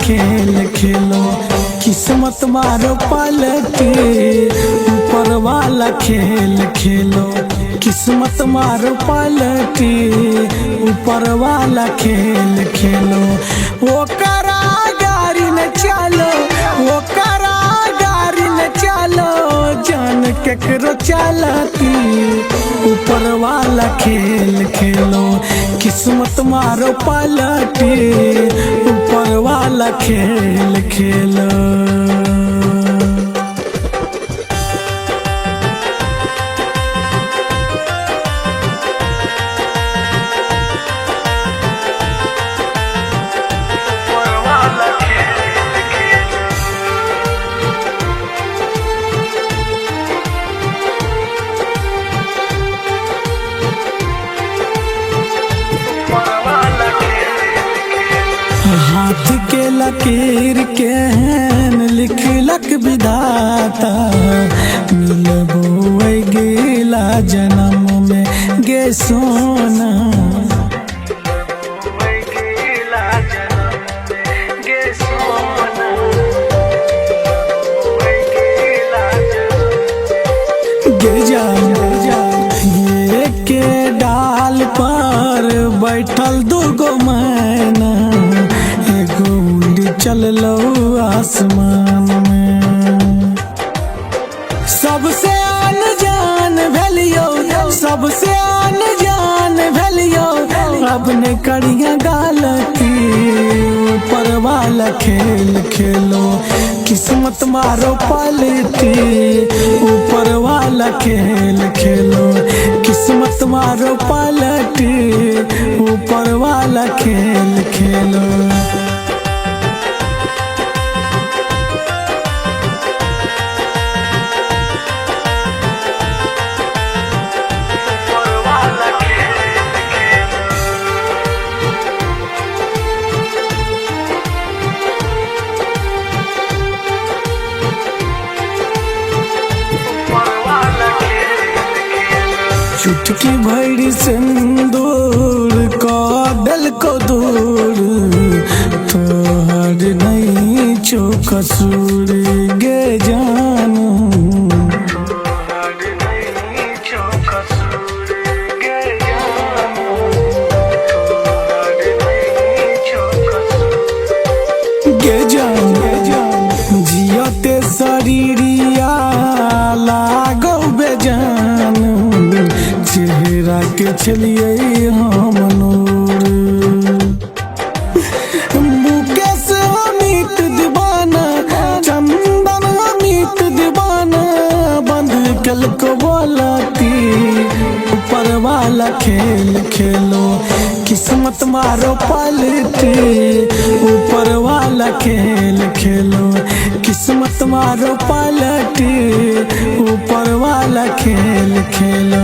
खेल खेलो, किस्मत मारो पलटी, ऊपर वाला खेल खेलो, किस्मत मारो पलटी, ऊपर वाला खेल खेलो। वो करा गाड़ी न चलो, वो करा गाड़ी न चलो, जान केकरो चलती, ऊपर वाला खेल खेलो, किस्मत मारो पलटी, ऊपर वाला खेल खेलो। हाथ के लकीर के हैन लिखलक विधाता, मिलबो गेला जन्म में गे सोना, गे जा ये के डाल पर बैठल दूगो मैना, एगो उड़ी चल लो आसमान में। सबसे आन जान भेलियो, सबसे आन जान भेलियो, अब ने करिया गलती, ऊपर वाला खेल खेलो, किस्मत मारो पलटी, ऊपर वाला खेल खेलो, किस्मत मारो पलटी, ऊपर वाला खेल खेलो। चुटकी भरी सिंदूर का दिल को दूर, तोहर नहीं चो कसूर गे जानू, गे जान जियते शरीरिया लागो बेजान, चेहरा के छलिए हम नूर, मुकेश अमित दीवाना, चंदन अमित दीवाना, बंद कल को बोलती, ऊपर वाला खेल खेलो, किस्मत मारो पलटी, ऊपर वाला खेल खेलो, किस्मत मारो पलटी, ऊपर वाला खेल खेलो।